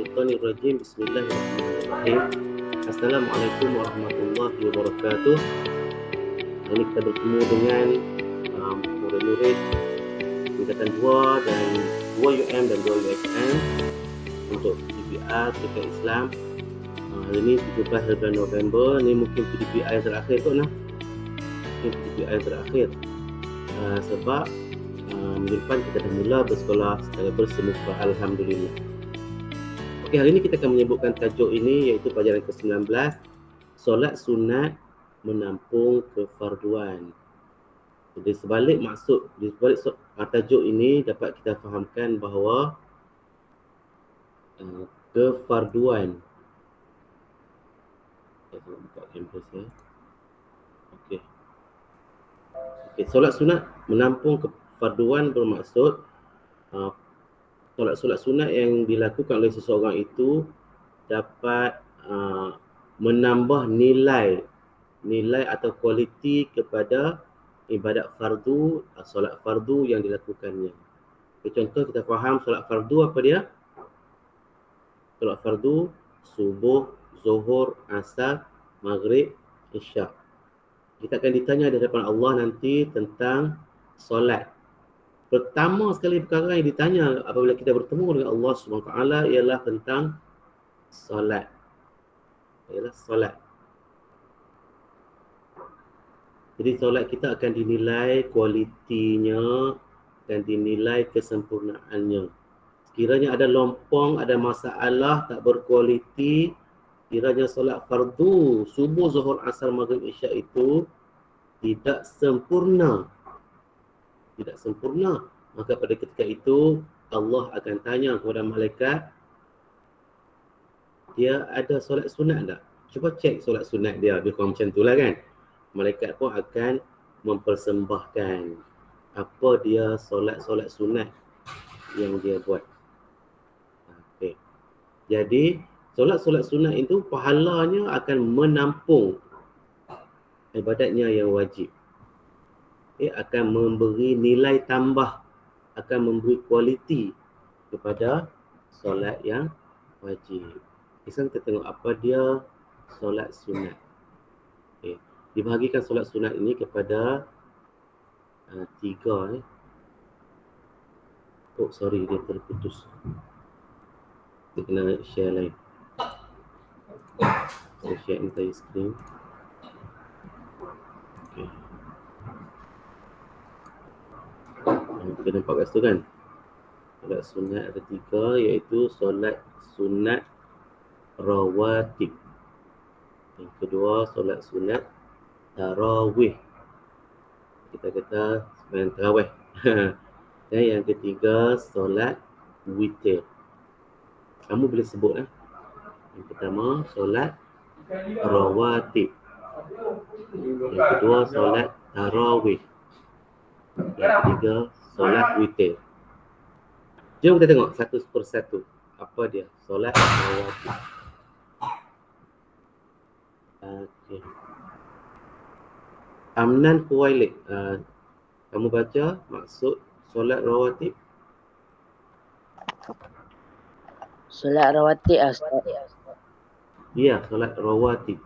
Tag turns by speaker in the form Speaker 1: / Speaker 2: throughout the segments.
Speaker 1: Minasyaitonirrajim. Bismillahirrahmanirrahim. Assalamualaikum warahmatullahi wabarakatuh. Hari ini kita bertemu dengan murid-murid tingkatan 2 dan 2UM dan 2USM untuk PDPI Dekat Islam. Hari ini 17 bulan November. Ini mungkin PDPI terakhir kot lah. Ini PDPI terakhir sebab minggu depan kita dah mula bersekolah secara bersemuka, alhamdulillah. Okey, hari ini kita akan menyebutkan tajuk ini iaitu pelajaran ke-19, solat sunat menampung kefarduan. Jadi sebalik tajuk ini dapat kita fahamkan bahawa kefarduan. Saya buka campus ya. Okey, solat sunat menampung kefarduan bermaksud solat sunat yang dilakukan oleh seseorang itu dapat menambah nilai atau kualiti kepada ibadat fardu, solat fardu yang dilakukannya. Contoh kita faham solat fardu apa dia? Solat fardu subuh, zuhur, asar, maghrib, isyak. Kita akan ditanya di hadapan Allah nanti tentang solat. Pertama sekali perkara yang ditanya apabila kita bertemu dengan Allah SWT ialah tentang solat. Jadi solat kita akan dinilai kualitinya dan dinilai kesempurnaannya. Sekiranya ada lompong, ada masalah, tak berkualiti, kiranya solat fardu, subuh, zuhur, asar, maghrib, isyak itu tidak sempurna, maka pada ketika itu Allah akan tanya kepada malaikat, dia ada solat sunat tak? Cuba cek solat sunat dia, lebih kurang macam itulah kan. Malaikat pun akan mempersembahkan apa dia solat sunat yang dia buat. Okey. Jadi solat sunat itu pahalanya akan menampung ibadatnya yang wajib. Akan memberi nilai tambah, akan memberi kualiti kepada solat yang wajib. Sekarang kita tengok apa dia solat sunat. Dibahagikan solat sunat ini kepada 3 dia terputus. Kita kena share lain. Saya share entire screen. Okay. Kita nampak kat situ kan? Solat sunat ada 3, iaitu solat sunat rawatib. Yang kedua solat sunat tarawih. Kita kata sembahyang tarawih. Dan yang ketiga solat witir. Kamu boleh sebut lah. Yang pertama solat rawatib. Yang kedua solat tarawih. Yang ketiga solat witir. Jom kita tengok satu persatu. Apa dia solat rawatib? Okey. Amnan Kuwailid, kamu baca maksud solat rawatib?
Speaker 2: Solat rawatib Ustaz.
Speaker 1: Ya, solat rawatib.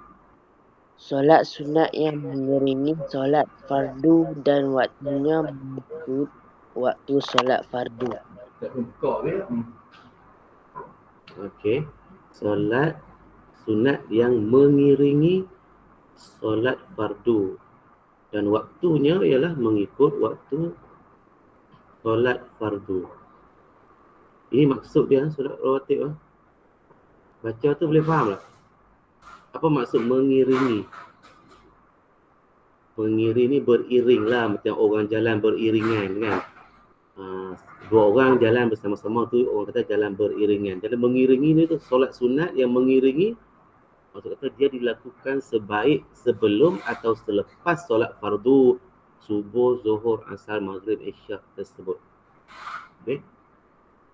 Speaker 2: Solat sunat yang mengiringi solat fardu dan waktunya mengikut waktu solat fardu.
Speaker 1: Okey. Solat sunat yang mengiringi solat fardu dan waktunya ialah mengikut waktu solat fardu. Ini maksud dia solat rawatib. Baca tu boleh faham tak? Apa maksud mengiringi? Mengiringi beriring lah, macam orang jalan beriringan kan. 2 orang jalan bersama-sama tu orang kata jalan beriringan. Jadi mengiringi ni tu solat sunat yang mengiringi, maksud kata dia dilakukan sebaik sebelum atau selepas solat fardu subuh, zuhur, asar, maghrib, isyak tersebut. Okay.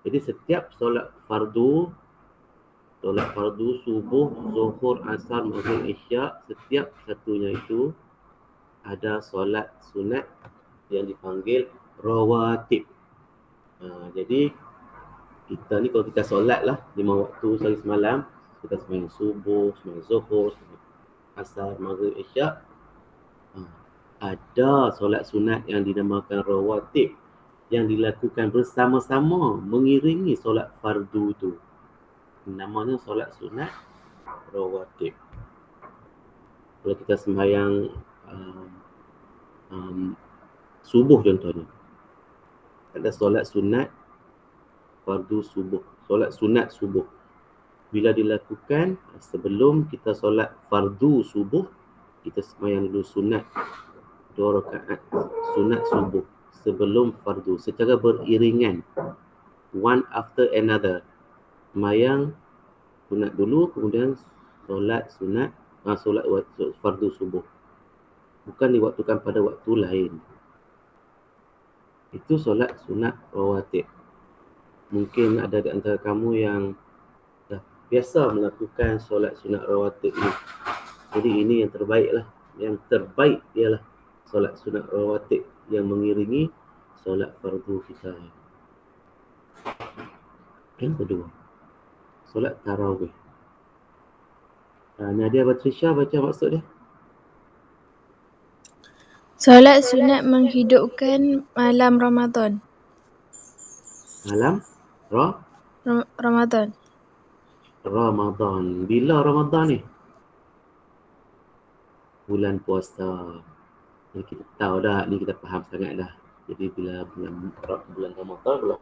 Speaker 1: Jadi setiap solat fardu subuh, zuhur, asar, maghrib, isyak, setiap satunya itu ada solat sunat yang dipanggil rawatib. Jadi kita ni kalau kita solat lah 5 waktu sehari semalam, kita sembahyang subuh, sembahyang zuhur, sembahyang asar, maghrib, isyak, ada solat sunat yang dinamakan rawatib yang dilakukan bersama-sama mengiringi solat fardu tu. Namanya solat sunat rawatib. Kalau kita sembahyang subuh contohnya, ada solat sunat fardu subuh, solat sunat subuh. Bila dilakukan sebelum kita solat fardu subuh, kita sembahyang dulu sunat 2 rakaat sunat subuh sebelum fardu secara beriringan, one after another. Sembahyang sunat dulu, kemudian solat sunat, solat fardu subuh. Bukan diwaktukan pada waktu lain. Itu solat sunat rawatib. Mungkin ada di antara kamu yang dah biasa melakukan solat sunat rawatib ni. Jadi ini yang terbaik lah. Yang terbaik ialah solat sunat rawatib yang mengiringi solat fardu kita. Yang kedua, solat tarawih. Nadia Batrisha baca maksud dia.
Speaker 3: Solat sunat menghidupkan malam Ramadan.
Speaker 1: Malam
Speaker 3: Ramadan.
Speaker 1: Ramadan. Bila Ramadan ni? Bulan puasa. Jadi kita tahu dah, ni kita faham sangat dah. Jadi bila bulan Ramadan pula.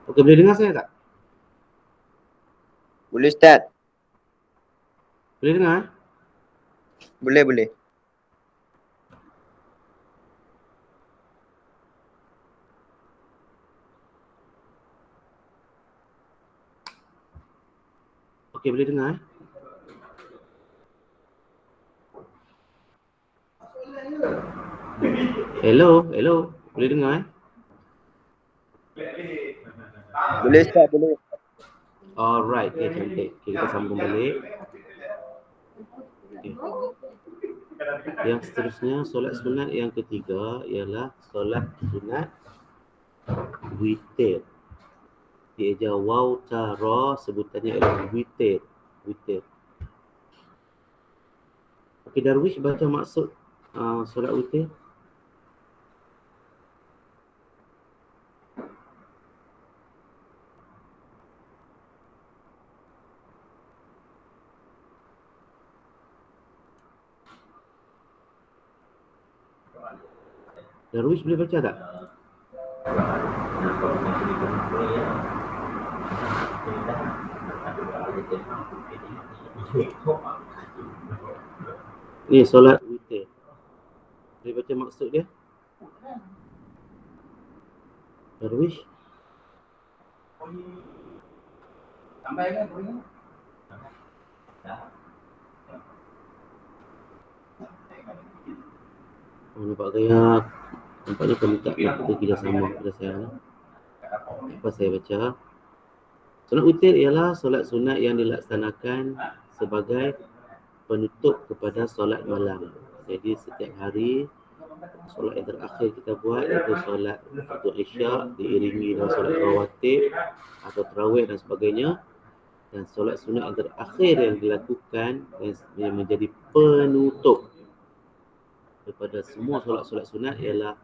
Speaker 1: Okey, boleh dengar saya tak?
Speaker 4: Boleh Ustaz?
Speaker 1: Boleh dengar?
Speaker 4: Boleh.
Speaker 1: Okey, boleh dengar? Hello, boleh dengar?
Speaker 4: Boleh Ustaz, boleh.
Speaker 1: Alright, okay, cantik. Okay, kita sambung balik. Okay. Yang seterusnya, solat sunat yang ketiga ialah solat sunat witir. Dia waw tara sebutannya ialah witir. Witir. Okey, Darwish baca maksud solat witir. Darwish boleh baca tak? Ni solat witir. Boleh baca maksud dia? Darwish? Nampak gaya. Nampaknya kamu tak nak kita sama pada saya. Apa saya baca? Solat witir ialah solat sunat yang dilaksanakan sebagai penutup kepada solat malam. Jadi setiap hari solat yang terakhir kita buat iaitu solat waktu Isyak diiringi dengan solat rawatib atau tarawih dan sebagainya. Dan solat sunat yang terakhir yang dilakukan yang menjadi penutup daripada semua solat-solat sunat ialah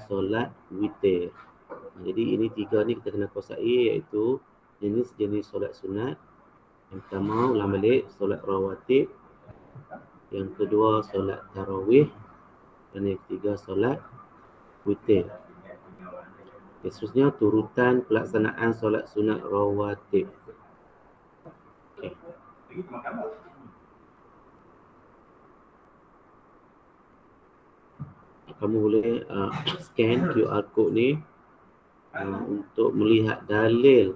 Speaker 1: solat witir. Jadi ini tiga ni kita kena kuasai, iaitu jenis-jenis solat sunat. Yang pertama ulang balik solat rawatib, yang kedua solat tarawih, dan yang ketiga solat witir. Seterusnya turutan pelaksanaan solat sunat rawatib. Okay. Kamu boleh scan QR code ni untuk melihat dalil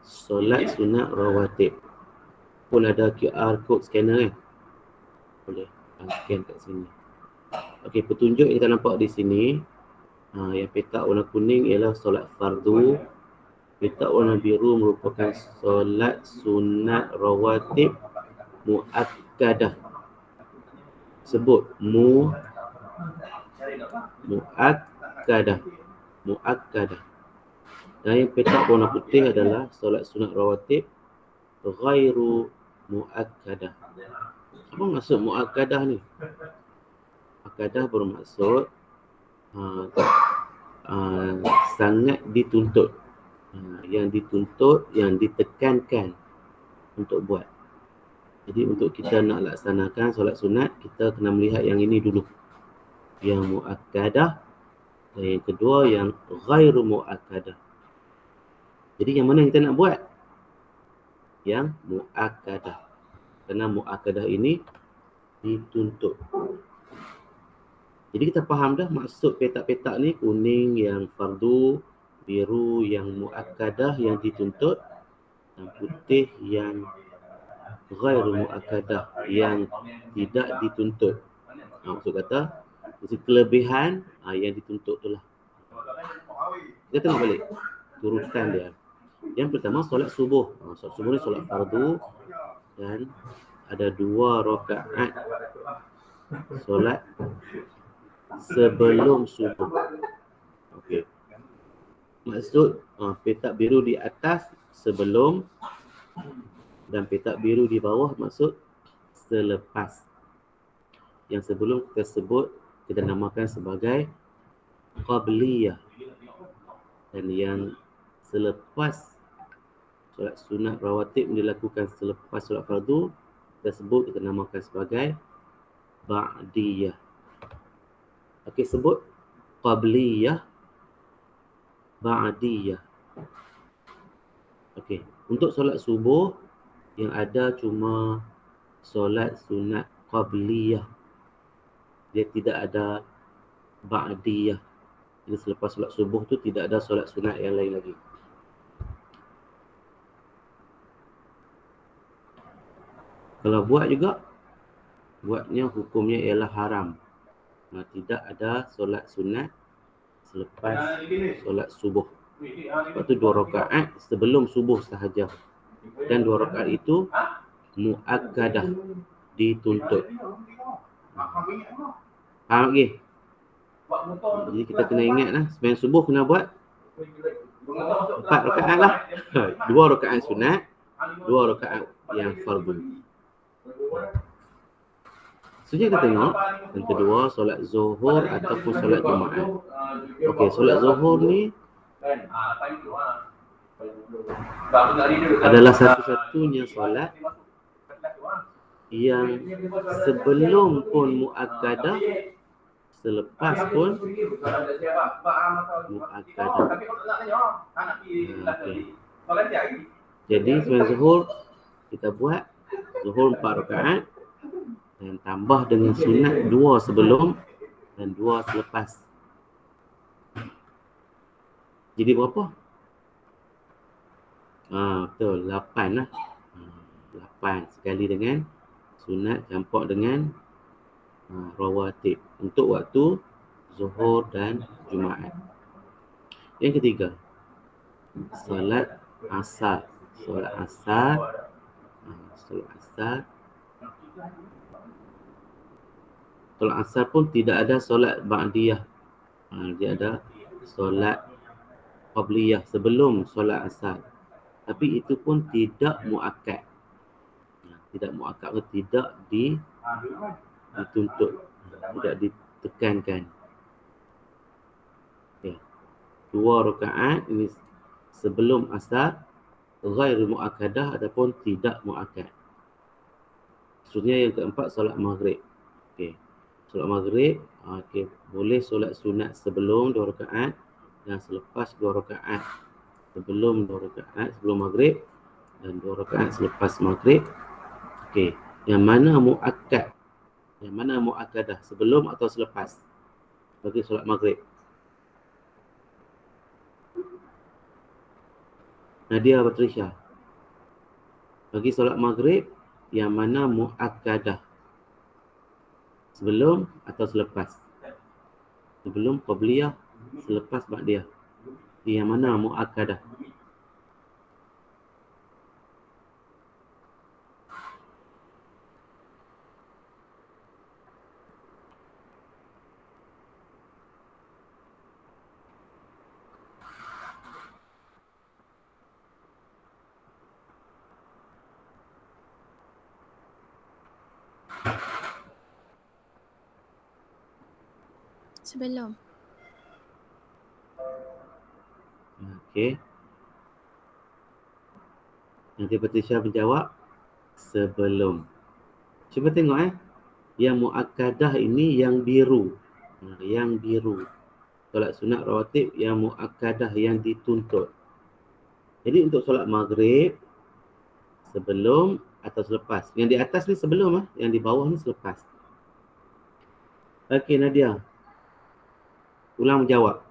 Speaker 1: solat sunat rawatib. Pun ada QR code scanner kan? Boleh scan kat sini. Okey, petunjuk yang kita nampak di sini, yang petak warna kuning ialah solat fardu. Petak warna biru merupakan solat sunat rawatib muakkadah. Sebut muakkadah. Dan yang petak warna putih adalah solat sunat rawatib ghairu muakkadah. Apa maksud muakkadah ni? Muakkadah bermaksud sangat dituntut. Yang dituntut, yang ditekankan untuk buat. Jadi untuk kita nak laksanakan solat sunat, kita kena melihat yang ini dulu. Yang muakkadah dan yang kedua yang ghairu muakkadah. Jadi yang mana kita nak buat? Yang muakkadah. Kerana muakkadah ini dituntut. Jadi kita faham dah maksud petak-petak ni, kuning yang fardu, biru yang muakkadah yang dituntut, dan putih yang ghairu muakkadah yang tidak dituntut. Maksud kata kelebihan yang dituntut itulah. Kita tengok balik turutan dia. Yang pertama solat subuh. Solat subuh ni solat fardu dan ada 2 rakaat solat sebelum subuh. Okey. Maksud petak biru di atas sebelum dan petak biru di bawah maksud selepas. Yang sebelum kita sebut, kita namakan sebagai qabliyah. Dan yang selepas solat sunat rawatib dilakukan selepas solat fardu, kita sebut, kita namakan sebagai ba'diyah. Okey, sebut qabliyah, ba'diyah. Okey, untuk solat subuh yang ada cuma solat sunat qabliyah. Dia tidak ada ba'diyah. Jadi selepas solat subuh tu tidak ada solat sunat yang lain lagi. Kalau buat juga, buatnya hukumnya ialah haram. Tidak ada solat sunat selepas solat subuh. Sebab tu 2 rakaat sebelum subuh sahaja. Dan 2 rakaat itu muakkadah. dituntut. Faham lagi? Jadi kita kena ingat lah, sembahyang subuh kena buat 4 rakaat lah. 2 rakaat sunat, 2 rakaat yang fardu. Sebenarnya kita tengok yang kedua, solat zuhur ataupun solat Jumaat. Okey, solat zuhur ni adalah satu-satunya solat yang sebelum pun muakkadah, selepas pun muakkadah. Okay. Jadi sembahyang zuhur kita buat zuhur 4 rakaat dan tambah dengan sunat 2 sebelum dan 2 selepas. Jadi berapa? Betul, 8 lah. 8 sekali dengan sunat campur dengan rawatib untuk waktu zuhur dan Jumaat. Yang ketiga, solat asar. Solat asar. Solat asar. Solat asar pun tidak ada solat ba'diyah. Dia ada solat qabliyah sebelum solat asar. Tapi itu pun tidak muakkad. Tidak muakkad, tidak dituntut, tidak ditekankan. Okay. 2 rakaat ini sebelum asar, ghairu muakkadah ataupun tidak muakkad. Maksudnya yang keempat, solat maghrib. Okey. Solat maghrib, okey, boleh solat sunat sebelum 2 rakaat dan selepas 2 rakaat. Sebelum 2 rakaat sebelum maghrib dan 2 rakaat selepas maghrib. Okey, yang mana muakkad? Yang mana muakkadah, sebelum atau selepas bagi solat maghrib? Nadia Patricia, bagi solat maghrib yang mana muakkadah, sebelum atau selepas? Sebelum qabliyah, selepas ba'diyah. Yang mana muakkadah?
Speaker 3: Sebelum.
Speaker 1: Okey. Nanti Patricia menjawab sebelum. Cuba tengok yang muakkadah ini yang biru. Yang biru. Solat sunat rawatib yang muakkadah, yang dituntut. Jadi untuk solat maghrib sebelum atau selepas. Yang di atas ni sebelum, yang di bawah ni selepas. Okey Nadia, ulang menjawab.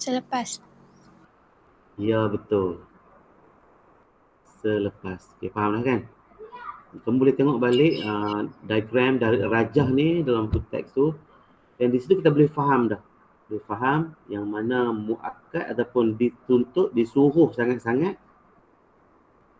Speaker 3: Selepas.
Speaker 1: Ya, betul. Selepas. Okay, faham lah kan? Kamu boleh tengok balik diagram dari rajah ni dalam teks tu. Dan di situ kita boleh faham dah. Boleh faham yang mana muakkad ataupun dituntut, disuruh sangat-sangat.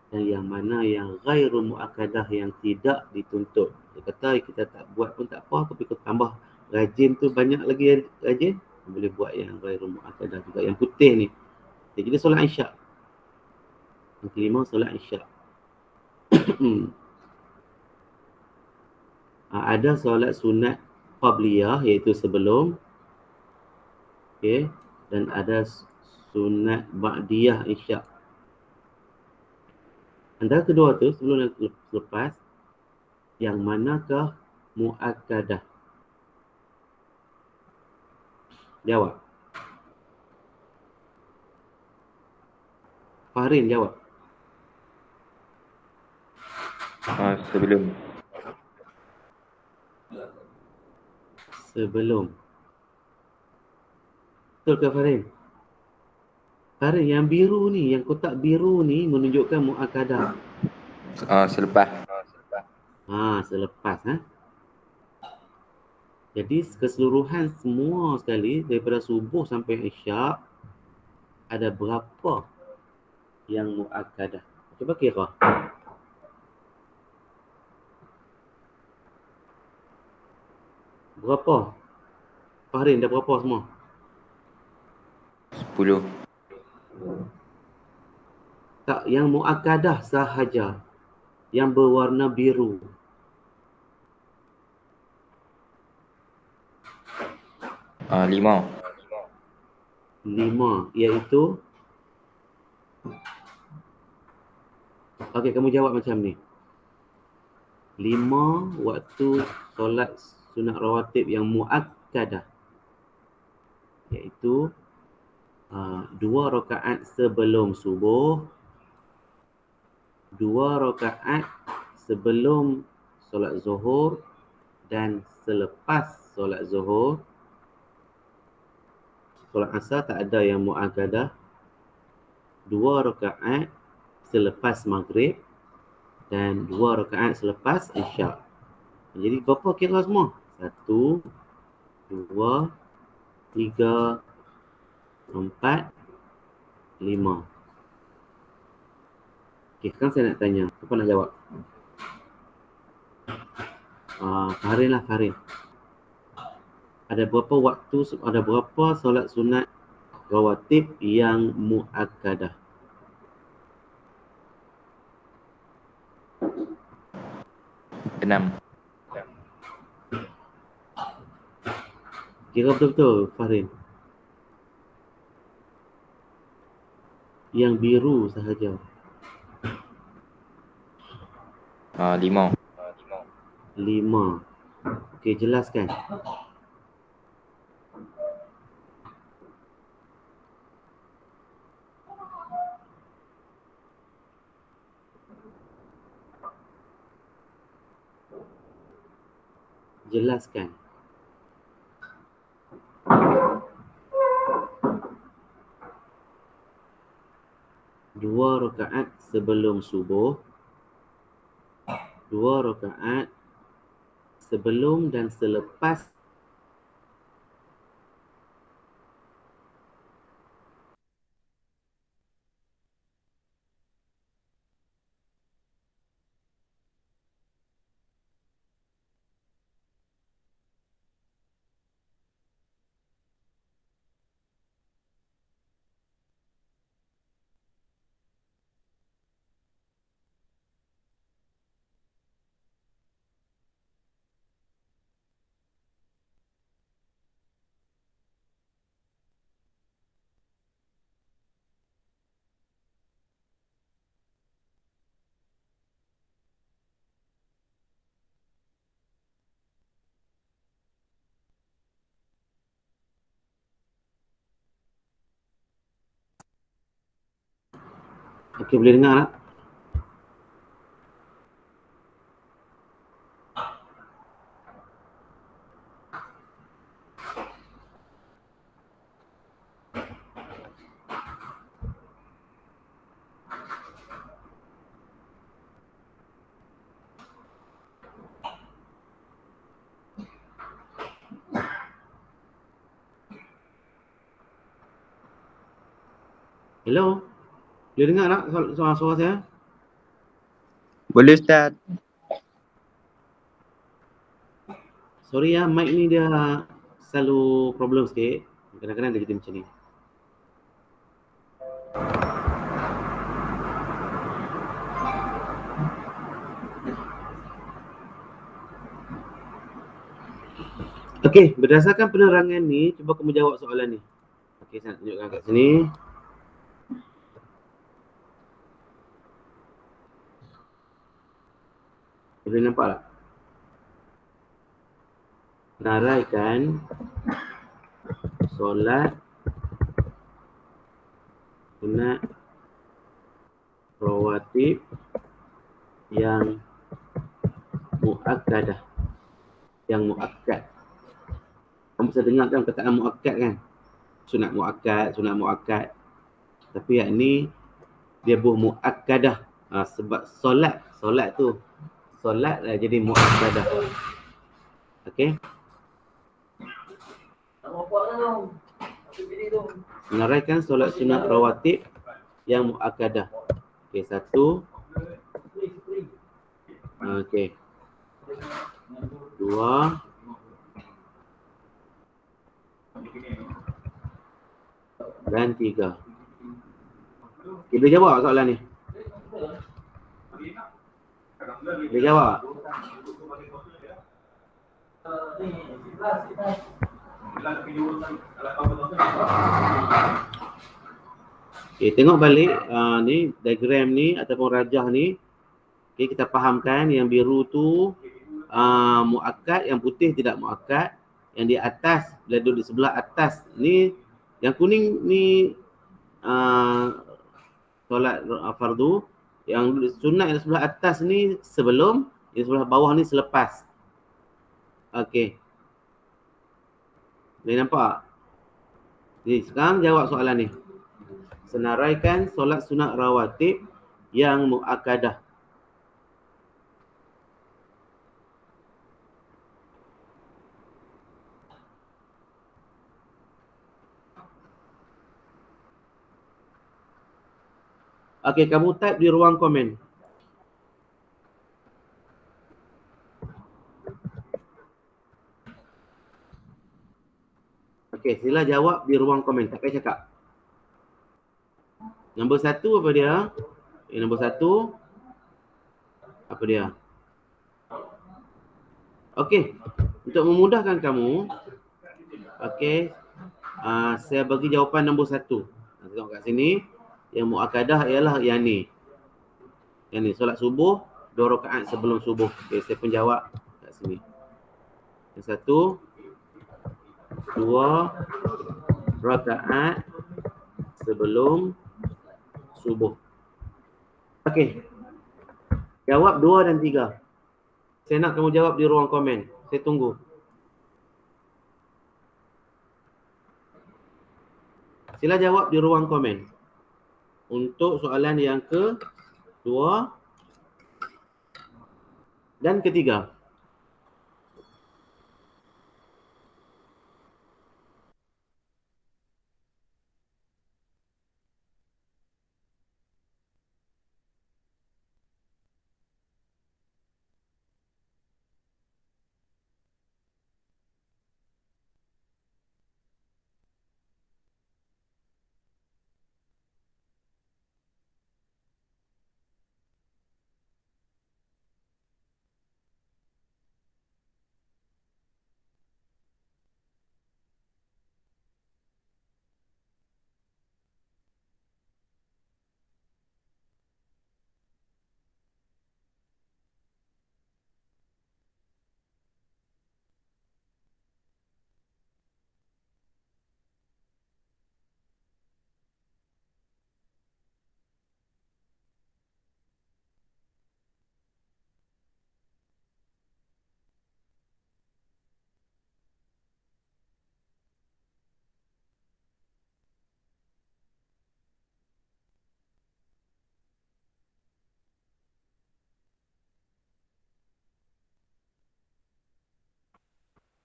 Speaker 1: Dan yang mana yang ghairu muakkadah, yang tidak dituntut. Dia kata kita tak buat pun tak apa, tapi kita tambah rajin tu banyak lagi rajin, boleh buat yang ghairu muakkadah juga. Yang putih ni. Jadi solat isyak. Yang kelima, solat isyak. Ada solat sunat qabliyah iaitu sebelum. Okey, dan ada sunat ba'diyah isyak. Antara kedua tu, sebelum dan selepas, yang manakah muakkadah? Jawab. Fahrin jawab.
Speaker 4: Sebelum.
Speaker 1: Sebelum. Betul ke Fahrin? Fahrin, yang biru ni, yang kotak biru ni menunjukkan muakkadah.
Speaker 4: Selepas.
Speaker 1: Selepas. Jadi keseluruhan semua sekali daripada subuh sampai isyak, ada berapa yang muakkadah? Cuba kira. Berapa? Fahrin dah berapa semua?
Speaker 4: 10.
Speaker 1: Tak, yang muakkadah sahaja. Yang berwarna biru.
Speaker 4: 5.
Speaker 1: 5, iaitu okey, kamu jawab macam ni. 5 waktu solat sunat rawatib yang muakkadah, iaitu 2 rakaat sebelum subuh, 2 rakaat sebelum solat zuhur dan selepas solat zuhur. Solat asar tak ada yang muakkadah. 2 rakaat selepas maghrib dan 2 rakaat selepas isyak. Jadi berapa kira semua? 1, 2, 3, 4, 5. Okey, sekarang saya nak tanya. Siapa nak jawab? Fahrin lah, Fahrin. Ada berapa solat sunat rawatib yang muakkadah?
Speaker 4: 6.
Speaker 1: Kira betul-betul, Fahrin. Yang biru sahaja.
Speaker 4: 5.
Speaker 1: 5. Okey, jelaskan. Jelaskan. Dua rakaat sebelum subuh, 2 rakaat sebelum dan selepas okey, boleh dengar tak? Hello? Boleh dengar tak suara saya?
Speaker 5: Boleh Ustaz.
Speaker 1: Sorry ya, mic ni dia selalu problem sikit. Kadang-kadang dia jadi macam ni. Okey, berdasarkan penerangan ni, cuba kamu jawab soalan ni. Okey, saya nak tunjukkan kat sini. Boleh nampak tak? Naraikan solat sunat rawatib yang muakkadah, yang muakkad. Kamu bisa dengar kan perkataan muakkad kan? Sunat muakkad. Tapi yang ni dia buh muakkadah. Sebab solat tu solat lah jadi muakkadah. Okey. Menaraikan solat sunat rawatib yang muakkadah. Okey, 1, Okey. 2 dan 3. Kita jawab soalan ni. Dia jawab. Okay, tengok balik ni diagram ni ataupun rajah ni. Okay, kita fahamkan yang biru tu muakkad, yang putih tidak muakkad. Yang di atas, bila duduk di sebelah atas ni, yang kuning ni solat fardu. Yang sunat yang sebelah atas ni sebelum, yang sebelah bawah ni selepas. Okey. Boleh nampak? Jadi sekarang jawab soalan ni. Senaraikan solat sunat rawatib yang muakkadah. Okey, kamu type di ruang komen. Okey, sila jawab di ruang komen. Tak payah cakap. Nombor 1 apa dia? Nombor 1 apa dia? Okey, untuk memudahkan kamu, okey, saya bagi jawapan nombor 1. Tengok kat sini, yang muakkadah ialah yang ni. Yang ni, solat subuh 2 rakaat sebelum subuh. Okey, saya pun jawab kat sini. Yang 1, 2 rakaat sebelum subuh. Okey. Jawab 2 dan 3. Saya nak kamu jawab di ruang komen. Saya tunggu. Sila jawab di ruang komen. Untuk soalan yang ke-2 dan ke-3.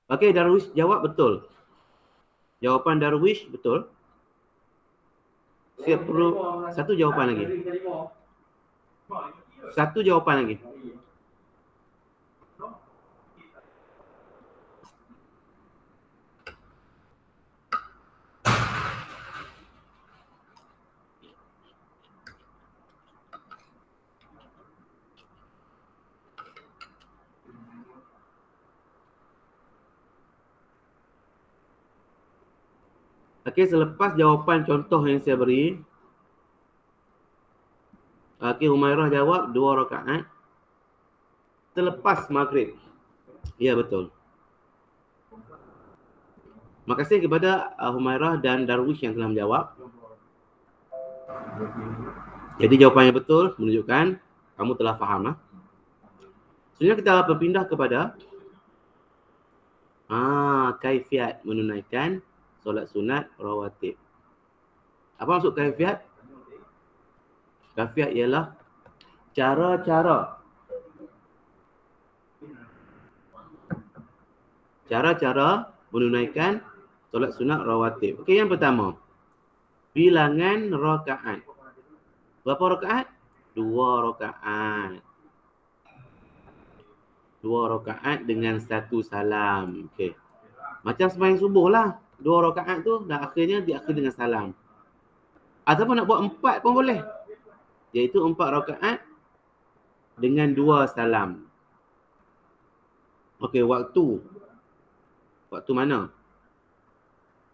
Speaker 1: Okey, Darwish jawab betul. Jawapan Darwish betul. Saya perlu satu jawapan lagi. Satu jawapan lagi. Okey, selepas jawapan contoh yang saya beri, okey, Humairah jawab 2 rakaat selepas maghrib. Ya, betul. Terima kasih kepada Humairah dan Darwish yang telah menjawab. Jadi jawapan yang betul menunjukkan kamu telah faham. Selanjutnya kita berpindah kepada kaifiat menunaikan solat sunat rawatib. Apa maksud kaifiat? Kaifiat ialah cara-cara menunaikan solat sunat rawatib. Okey, yang pertama, bilangan rakaat. Berapa rakaat? 2 rakaat. 2 rakaat dengan 1 salam. Okey. Macam sembahyang subuh lah. 2 rakaat tu dan akhirnya diakhiri dengan salam. Ataupun nak buat 4 pun boleh. Iaitu 4 rakaat dengan 2 salam. Okey, waktu. Waktu mana?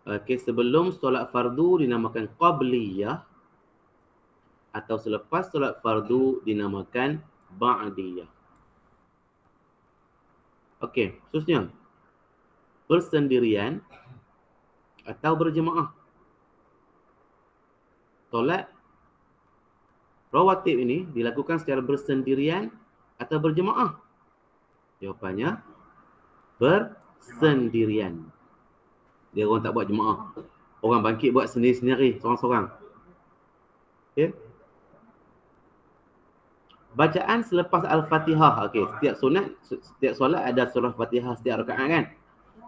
Speaker 1: Okey, sebelum solat fardu dinamakan qabliyah atau selepas solat fardu dinamakan ba'diyah. Okey, khususnya bersendirian atau berjemaah. Solat rawatib ini dilakukan secara bersendirian atau berjemaah? Jawapannya bersendirian. Dia orang tak buat jemaah. Orang bangkit buat sendiri-sendiri, seorang-seorang. Okey. Bacaan selepas Al-Fatihah. Okey, setiap solat ada surah Fatihah setiap rakaat kan?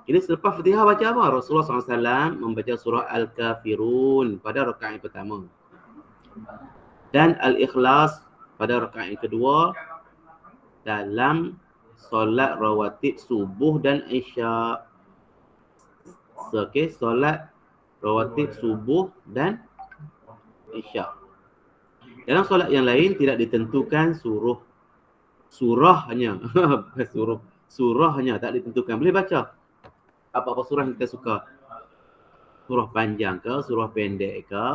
Speaker 1: Jadi selepas Fatihah baca apa? Rasulullah SAW membaca surah Al-Kafirun pada rakaat yang pertama. Dan Al-Ikhlas pada rakaat yang kedua dalam solat rawatib subuh dan isyak. Okey, solat rawatib subuh dan isyak. Dalam solat yang lain tidak ditentukan surahnya. Surahnya tak ditentukan. Boleh baca apa-apa surah yang kita suka. Surah panjang ke, surah pendek ke.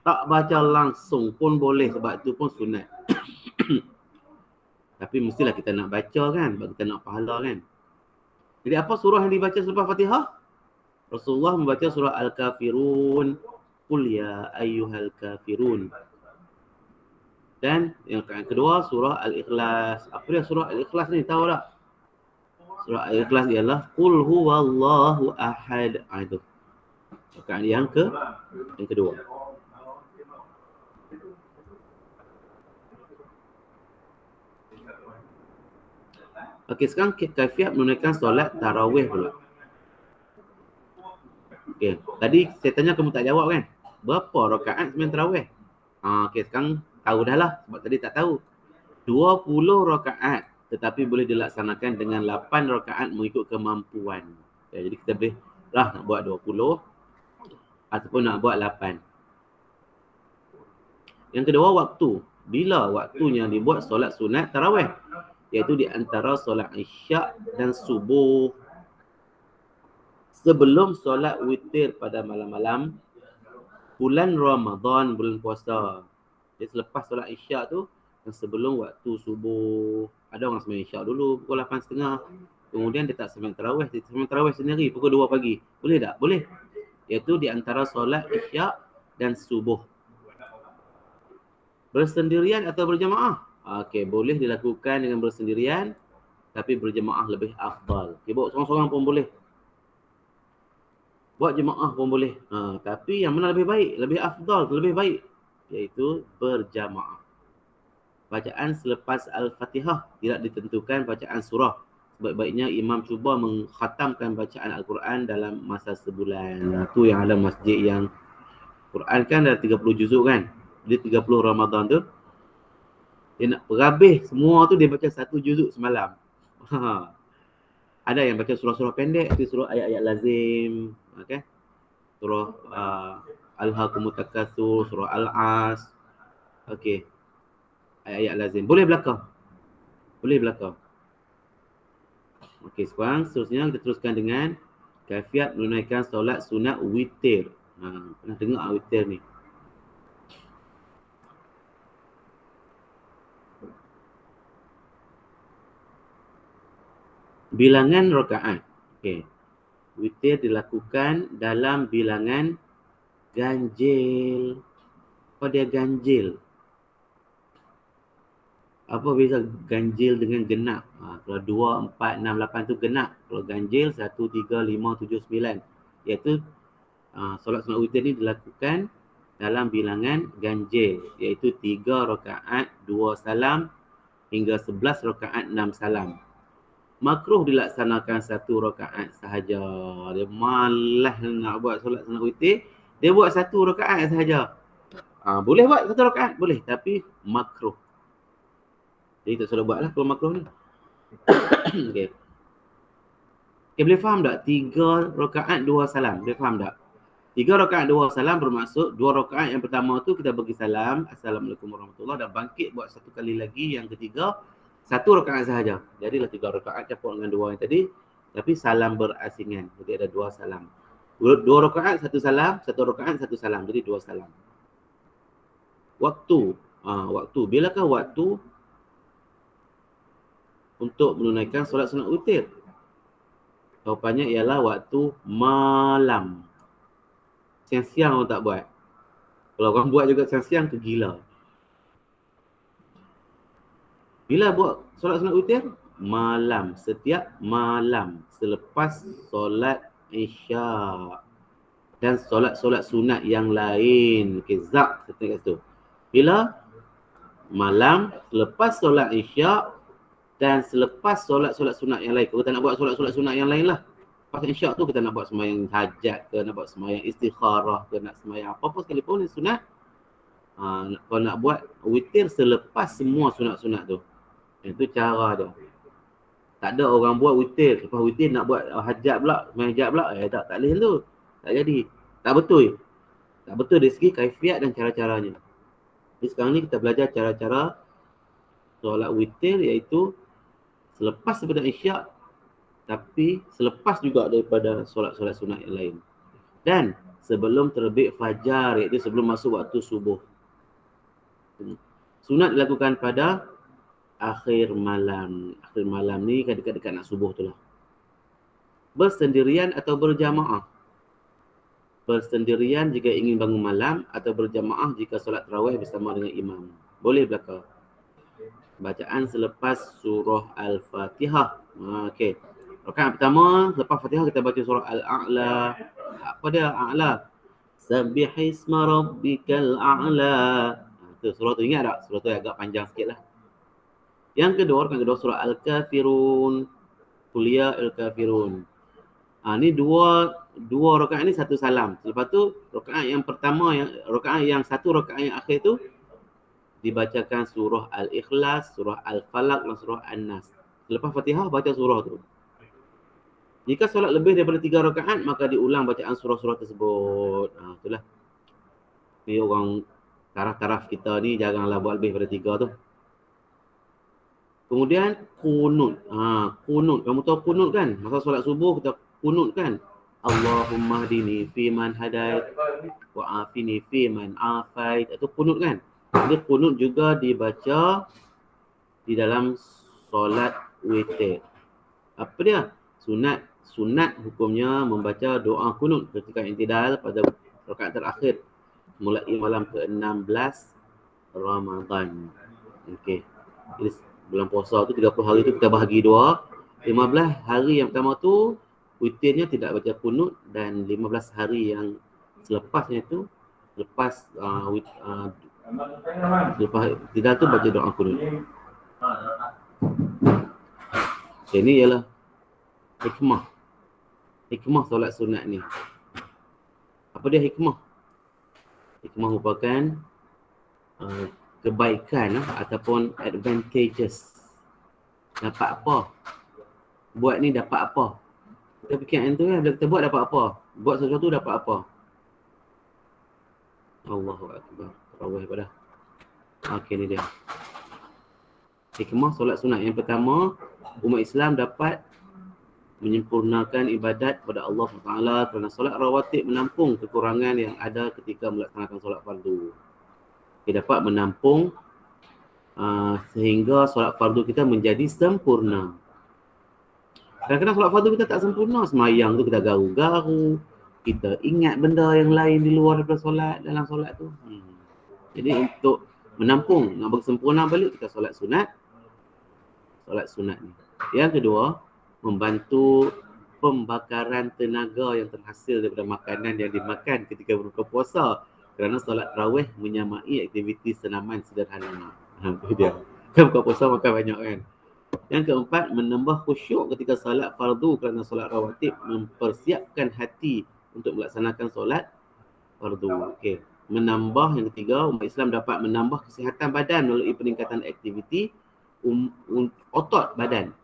Speaker 1: Tak baca langsung pun boleh sebab itu pun sunat. Tapi mestilah kita nak baca kan, sebab kita nak pahala kan. Jadi apa surah yang dibaca selepas Fatihah? Rasulullah membaca surah Al-Kafirun. Qul ya ayyuhal kafirun. Dan yang kedua surah Al-Ikhlas. Apa dia surah Al-Ikhlas ni, tahu tak? Surah Al-Ikhlas ialah Qul huwallahu ahad. Itu. Rakaat yang kedua. Okey, sekarang kaifiat menunaikan solat tarawih pula. Okey, tadi saya tanya kamu tak jawab kan? Berapa rakaat sembahyang tarawih? Okey, sekarang tahu dah lah sebab tadi tak tahu. 20 rakaat tetapi boleh dilaksanakan dengan 8 rakaat mengikut kemampuan. Okay, jadi kita boleh lah nak buat 20 ataupun nak buat 8. Yang kedua, waktu. Bila waktunya dibuat solat sunat tarawih? Iaitu di antara solat isyak dan subuh. Sebelum solat witir pada malam-malam bulan Ramadan, bulan puasa. Jadi selepas solat isyak tu dan sebelum waktu subuh. Ada orang sembahyang isyak dulu pukul 8.30. Kemudian dia tak sembahyang tarawih, dia sembahyang tarawih sendiri pukul 2 pagi. Boleh tak? Boleh. Iaitu di antara solat isyak dan subuh. Bersendirian atau berjemaah? Okey, boleh dilakukan dengan bersendirian tapi berjemaah lebih afdal. Okey, buat seorang-seorang pun boleh. Buat jemaah pun boleh. Tapi yang mana lebih baik? Lebih afdal, lebih baik iaitu berjamaah. Bacaan selepas Al-Fatihah tidak ditentukan bacaan surah. Sebaik-baiknya imam cuba mengkhatamkan bacaan Al-Quran dalam masa sebulan. Itu yang ada masjid yang Quran kan ada 30 juzuk kan. Jadi 30 Ramadan tu dia nak berhabis semua tu dia baca 1 juzuk semalam. Ada yang baca surah-surah pendek, surah ayat-ayat lazim, okey. Surah Al-Hakumut Takatsur, surah Al-As. Okey. Ayat-ayat lazim. Boleh belakang. Boleh belakang. Okey, sekarang seterusnya kita teruskan dengan kaifiat menunaikan solat sunat witir. Pernah dengar witir ni? Bilangan rakaat. Okey. Witir dilakukan dalam bilangan ganjil. Apa dia ganjil? Apa beza ganjil dengan genap? Kalau 2, 4, 6, 8 tu genap. Kalau ganjil 1, 3, 5, 7, 9. Iaitu solat sunat witir ni dilakukan dalam bilangan ganjil. Iaitu 3 rakaat, 2 salam hingga 11 rakaat, 6 salam. Makruh dilaksanakan 1 rakaat sahaja. Dia malas nak buat solat sunat witir, dia buat 1 rakaat sahaja. Boleh buat 1 rakaat, boleh, tapi makruh. Jadi tak suruh buatlah kalau makruh ni. Okey. Okay, boleh faham tak? 3 rakaat 2 salam. Boleh faham tak? 3 rakaat 2 salam bermaksud 2 rakaat yang pertama tu kita bagi salam, Assalamualaikum warahmatullahi, dan bangkit buat satu kali lagi. Yang ketiga, 1 rakaat sahaja. Jadilah 3 rakaat campur dengan 2 yang tadi. Tapi salam berasingan. Jadi ada 2 salam. 2 rakaat 1 salam, 1 rakaat 1 salam. Jadi 2 salam. Waktu. Waktu. Bilakah waktu untuk menunaikan solat sunat witir? Jawapannya ialah waktu malam. Siang-siang orang tak buat. Kalau orang buat juga siang-siang tu gila. Bila buat solat sunat witir? Malam. Setiap malam. Selepas solat Isyak. Dan solat-solat sunat yang lain. Okey, zak. Kita kat situ. Bila? Malam. Selepas solat Isyak. Dan selepas solat-solat sunat yang lain. Kalau kita nak buat solat-solat sunat yang lain lah. Lepas Isyak tu kita nak buat sembahyang hajat ke, nak buat sembahyang istikharah ke, nak sembahyang apa-apa sekalipun yang sunat. Kalau nak buat witir selepas semua sunat-sunat tu. Itu cara dia. Tak ada orang buat witir, lepas witir nak buat hajat pula, sembahyang hajat pula. Tak boleh tu. Tak jadi. Tak betul. Tak betul dari segi kaifiat dan cara-caranya. Jadi sekarang ni kita belajar cara-cara solat witir, iaitu selepas daripada Isyak, tapi selepas juga daripada solat-solat sunat yang lain. Dan sebelum terbit fajar, iaitu sebelum masuk waktu subuh. Sunat dilakukan pada akhir malam. Akhir malam ni dekat-dekat nak subuh tu lah. Bersendirian atau berjamaah? Bersendirian jika ingin bangun malam, atau berjamaah jika solat tarawih bersama dengan imam. Boleh belaka. Bacaan selepas surah Al-Fatihah. Okey. Rakaat pertama, selepas Fatihah kita baca surah Al-A'la. Apa dia A'la? Sabbihisma rabbikal a'la. Tu surah tu, ingat tak? Surah tu agak panjang sikit lah. Yang kedua, rakaat kedua surah Al-Kafirun. Kuliah Al-Kafirun. Ni dua rakaat ni satu salam. Lepas tu rakaat yang pertama, satu rakaat yang akhir tu dibacakan surah Al-Ikhlas, surah Al-Falaq dan surah An-Nas. Lepas Fatihah baca surah tu. Jika solat lebih daripada 3 rakaat, maka diulang bacaan surah-surah tersebut. Itulah. Ni orang taraf-taraf kita ni janganlah buat lebih daripada 3 tu. Kemudian kunut. Kunut. Kamu tahu kunut kan? Masa solat subuh kita kunut kan? Allahumma hdini fi man hadait wa afini fi man afait. Itu kunut kan? Jadi kunut juga dibaca di dalam solat witir. Apa dia? Sunat hukumnya membaca doa kunut ketika i'tidal pada rakaat terakhir mulai malam ke-16 Ramadan. Okey. Jadi bulan puasa tu 30 hari tu kita bahagi 2. 15 hari yang pertama tu witirnya tidak baca kunut, dan 15 hari yang selepasnya tu lepas tidak tu baca doa kunut. Ini ialah hikmah solat sunat ni. Apa dia hikmah? Hikmah merupakan kebaikan ataupun advantages. Dapat apa? Buat ni dapat apa? Kita fikir yang tu kan, bila kita buat dapat apa? Buat sesuatu dapat apa? Allahu Akbar. Tarawih pada. Okey, ni dia. Hikmah solat sunat. Yang pertama, umat Islam dapat menyempurnakan ibadat kepada Allah Taala, kerana solat rawatib menampung kekurangan yang ada ketika melaksanakan solat fardu. Kita dapat menampung sehingga solat fardu kita menjadi sempurna. Kadang-kadang solat fardu kita tak sempurna, semayang tu kita garu-garu, kita ingat benda yang lain di luar daripada solat, dalam solat tu. Jadi untuk menampung, nak bagi sempurna balik, kita solat sunat ni. Yang kedua, membantu pembakaran tenaga yang terhasil daripada makanan yang dimakan ketika berbuka puasa, kerana solat tarawih menyamai aktiviti senaman sederhana. Itu dia. Kan buka puasa makan banyak kan. Yang keempat, menambah khusyuk ketika solat fardu, kerana solat rawatib mempersiapkan hati untuk melaksanakan solat fardu. Okey. Menambah, yang ketiga, umat Islam dapat menambah kesihatan badan melalui peningkatan aktiviti otot badan.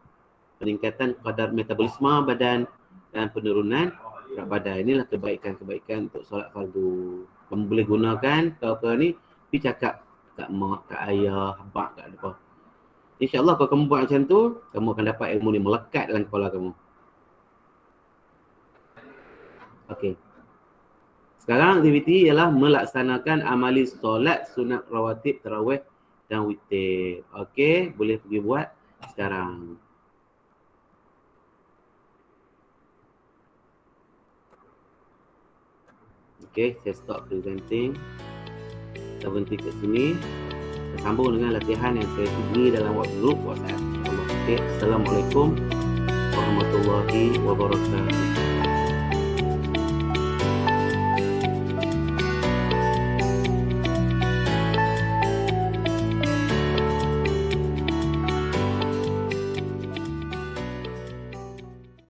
Speaker 1: peningkatan kadar metabolisme badan dan penurunan berat badan. Inilah kebaikan-kebaikan untuk solat fardu. Kamu boleh gunakan ke ni, pergi cakap kat mak, kat ayah, abang, kat apa. InsyaAllah kalau kamu buat macam tu, kamu akan dapat ilmu ni melekat dalam kepala kamu. Okey. Sekarang aktiviti ialah melaksanakan amali solat sunat rawatib, tarawih dan witir. Okey, boleh pergi buat sekarang. Okey, saya stop presenting. Kita berhenti kat sini. Kita sambung dengan latihan yang saya beri dalam grup WhatsApp. Okey, Assalamualaikum warahmatullahi wabarakatuh.